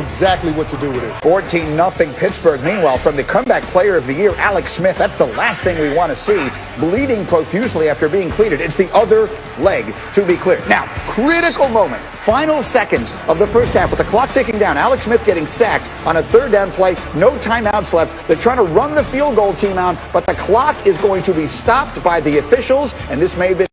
exactly what to do with it. 14-0 Pittsburgh. Meanwhile, from the comeback player of the year, Alex Smith, that's the last thing we want to see, bleeding profusely after being cleated. It's the other leg to be cleared. Now, critical moment, final seconds of the first half with the clock ticking down. Alex Smith getting sacked on a third down play. No timeouts left. They're trying to run the field goal team out, but the clock is going to be stopped by the officials, and this may have been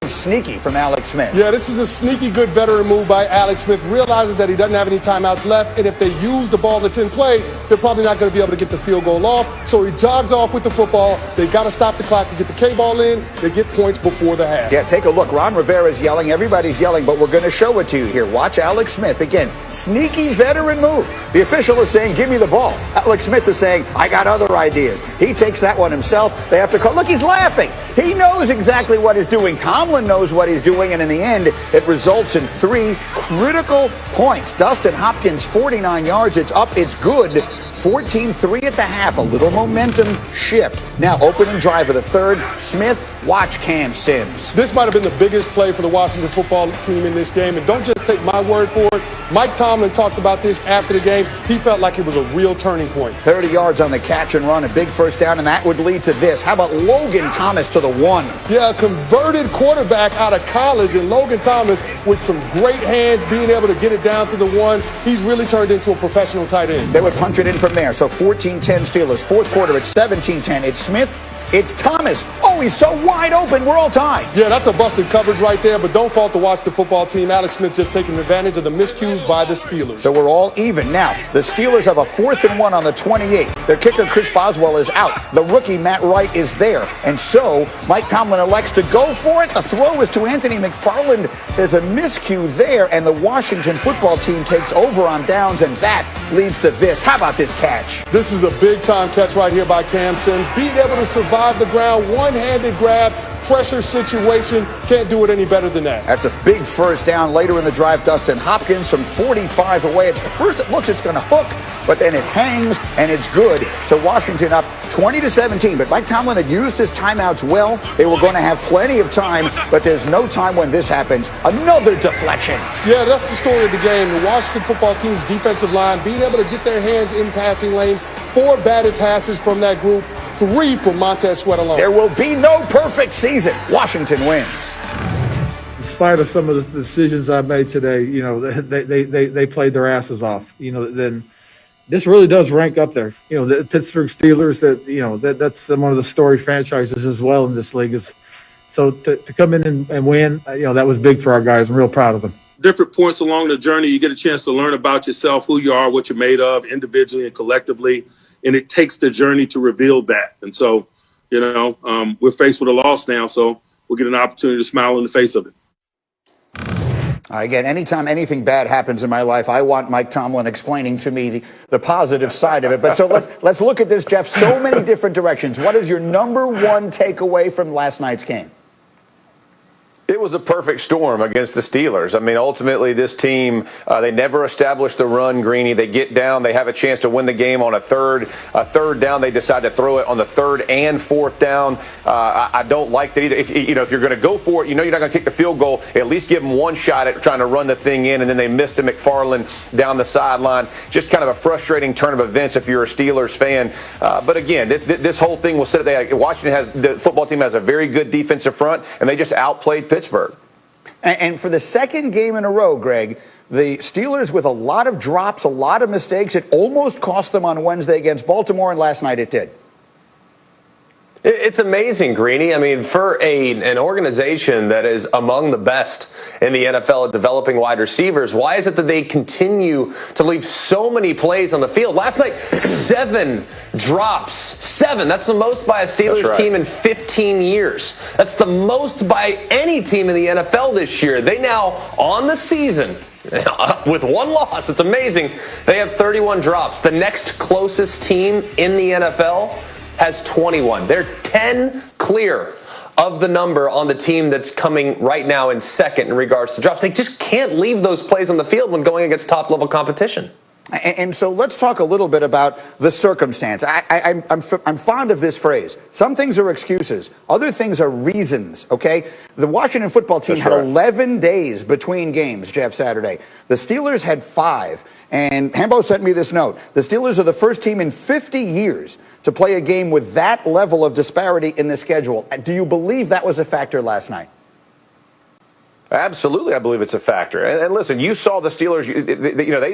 sneaky from Alex Smith. Yeah, this is a sneaky good veteran move by Alex Smith. Realizes that he doesn't have any timeouts left, and if they use the ball that's in play, they're probably not going to be able to get the field goal off. So he jogs off with the football. They got to stop the clock to get the K-ball in. They get points before the half. Yeah, take a look. Ron Rivera's yelling. Everybody's yelling, but we're going to show it to you here. Watch Alex Smith. Again, sneaky veteran move. The official is saying, give me the ball. Alex Smith is saying, I got other ideas. He takes that one himself. They have to call. Look, he's laughing. He knows exactly what he's doing. Tomlin knows what he's doing, and in the end, it results in 3 critical points. Dustin Hopkins, 49 yards. It's up. It's good. 14-3 at the half. A little momentum shift. Now, opening drive of the third. Smith, watch Cam Sims. This might have been the biggest play for the Washington football team in this game. And don't just take my word for it. Mike Tomlin talked about this after the game. He felt like it was a real turning point. 30 yards on the catch and run. A big first down, and that would lead to this. How about Logan Thomas to the 1? Yeah, a converted quarterback out of college. And Logan Thomas with some great hands, being able to get it down to the 1. He's really turned into a professional tight end. They would punch it in from there. So 14-10 Steelers. Fourth quarter, it's 17-10. It's Smith. It's Thomas. Oh, he's so wide open. We're all tied. Yeah, that's a busted coverage right there, but don't fault the Washington football team. Alex Smith just taking advantage of the miscues by the Steelers. So we're all even. Now, the Steelers have a 4th and 1 on the 28. Their kicker, Chris Boswell, is out. The rookie, Matt Wright, is there. And so Mike Tomlin elects to go for it. The throw is to Anthony McFarland. There's a miscue there, and the Washington football team takes over on downs, and that leads to this. How about this catch? This is a big-time catch right here by Cam Sims. Being able to survive the ground, one-handed grab, pressure situation. Can't do it any better than that. That's a big first down. Later in the drive, Dustin Hopkins from 45 away. At first it looks it's going to hook, but then it hangs, and it's good. So Washington up 20-17. But Mike Tomlin had used his timeouts well. They were going to have plenty of time, but there's no time when this happens. Another deflection. Yeah, that's the story of the game. The Washington football team's defensive line being able to get their hands in passing lanes. 4 batted passes from that group. 3 from Montez Sweat alone. There will be no perfect season. Washington wins. In spite of some of the decisions I made today, you know, they played their asses off. You know, then this really does rank up there. You know, the Pittsburgh Steelers, that's one of the storied franchises as well in this league. So to come in and win, you know, that was big for our guys. I'm real proud of them. Different points along the journey, you get a chance to learn about yourself, who you are, what you're made of, individually and collectively. And it takes the journey to reveal that. And so, you know, we're faced with a loss now, so we'll get an opportunity to smile in the face of it. Again, anytime anything bad happens in my life, I want Mike Tomlin explaining to me the positive side of it. But so let's look at this, Jeff. So many different directions. What is your number one takeaway from last night's game? It was a perfect storm against the Steelers. I mean, ultimately, this team, they never established the run, Greeny. They get down. They have a chance to win the game on a third down. They decide to throw it on the 3rd and 4th down. I don't like that either. If you're going to go for it, you know you're not going to kick the field goal. At least give them one shot at trying to run the thing in, and then they missed to McFarland down the sideline. Just kind of a frustrating turn of events if you're a Steelers fan. But again, this whole thing will sit there. Washington the football team has a very good defensive front, and they just outplayed Pittsburgh. And for the second game in a row, Greg, the Steelers with a lot of drops, a lot of mistakes. It almost cost them on Wednesday against Baltimore, and last night it did. It's amazing, Greeny. I mean, for an organization that is among the best in the NFL at developing wide receivers, why is it that they continue to leave so many plays on the field? Last night, 7 drops. 7. That's the most by a Steelers team in 15 years. That's the most by any team in the NFL this year. They now, on the season, with 1 loss, it's amazing, they have 31 drops. The next closest team in the NFL has 21. They're 10 clear of the number on the team that's coming right now in second in regards to drops. They just can't leave those plays on the field when going against top-level competition. And so let's talk a little bit about the circumstance. I'm fond of this phrase. Some things are excuses. Other things are reasons, okay? The Washington football team had 11 days between games, Jeff, Saturday. The Steelers had 5. And Hambo sent me this note. The Steelers are the first team in 50 years to play a game with that level of disparity in the schedule. Do you believe that was a factor last night? Absolutely, I believe it's a factor. And listen, you saw the Steelers,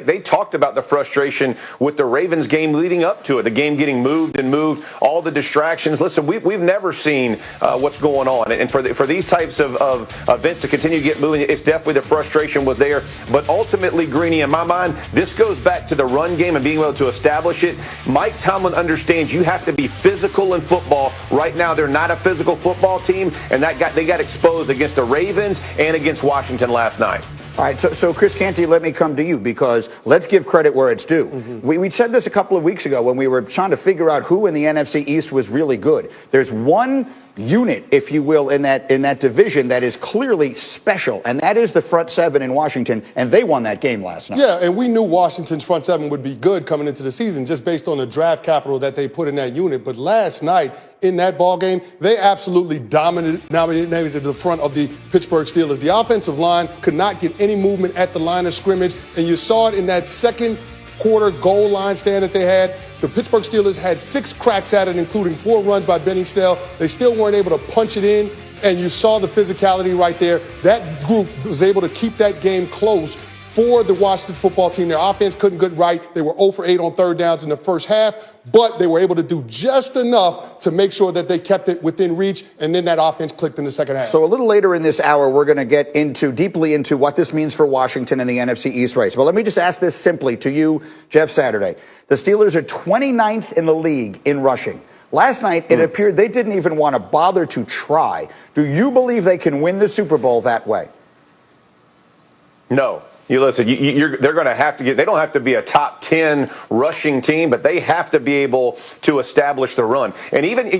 they talked about the frustration with the Ravens game leading up to it, the game getting moved and moved, all the distractions. Listen, we've never seen what's going on. And for these types of events to continue to get moving, it's definitely the frustration was there. But ultimately, Greeny, in my mind, this goes back to the run game and being able to establish it. Mike Tomlin understands you have to be physical in football. Right now, they're not a physical football team, and they got exposed against the Ravens and against Washington last night. All right, so Chris Canty, let me come to you, because let's give credit where it's due. We said this a couple of weeks ago when we were trying to figure out who in the NFC East was really good. There's one unit, if you will, in that division that is clearly special, and that is the front seven in Washington, and they won that game last night. Yeah, and we knew Washington's front seven would be good coming into the season just based on the draft capital that they put in that unit. But last night, in that ball game, they absolutely dominated the front of the Pittsburgh Steelers. The offensive line could not get any movement at the line of scrimmage, and you saw it in that second quarter goal line stand that they had. The Pittsburgh Steelers had 6 cracks at it, including 4 runs by Benny Snell. They still weren't able to punch it in, and you saw the physicality right there. That group was able to keep that game close for the Washington football team. Their offense couldn't get right. They were 0 for 8 on third downs in the first half, but they were able to do just enough to make sure that they kept it within reach, and then that offense clicked in the second half. So a little later in this hour, we're going to get deeply into what this means for Washington and the NFC East race. But let me just ask this simply to you, Jeff Saturday. The Steelers are 29th in the league in rushing. Last night, it appeared they didn't even want to bother to try. Do you believe they can win the Super Bowl that way? No. You listen, they're going to have to they don't have to be a top 10 rushing team, but they have to be able to establish the run. And even,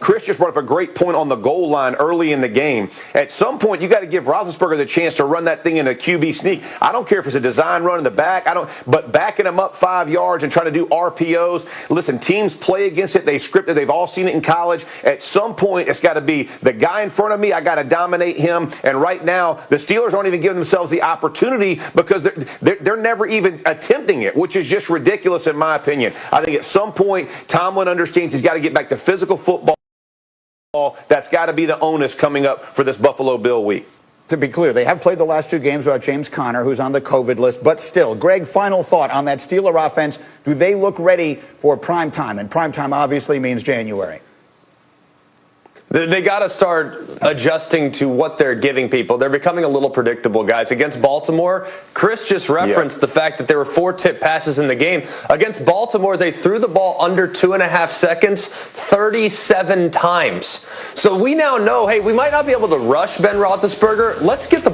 Chris just brought up a great point on the goal line early in the game. At some point, you got to give Roethlisberger the chance to run that thing in a QB sneak. I don't care if it's a design run in the back. But backing them up 5 yards and trying to do RPOs. Listen, teams play against it. They script it. They've all seen it in college. At some point, it's got to be the guy in front of me. I got to dominate him. And right now, the Steelers aren't even giving themselves the opportunity, because they're never even attempting it, which is just ridiculous in my opinion. I think at some point, Tomlin understands he's got to get back to physical football. That's got to be the onus coming up for this Buffalo Bill week. To be clear, they have played the last 2 games without James Conner, who's on the COVID list. But still, Greg, final thought on that Steeler offense. Do they look ready for prime time? And prime time obviously means January. They got to start adjusting to what they're giving people. They're becoming a little predictable, guys. Against Baltimore, Chris just referenced the fact that there were 4 tip passes in the game. Against Baltimore, they threw the ball under 2.5 seconds 37 times. So we now know, hey, we might not be able to rush Ben Roethlisberger. Let's get the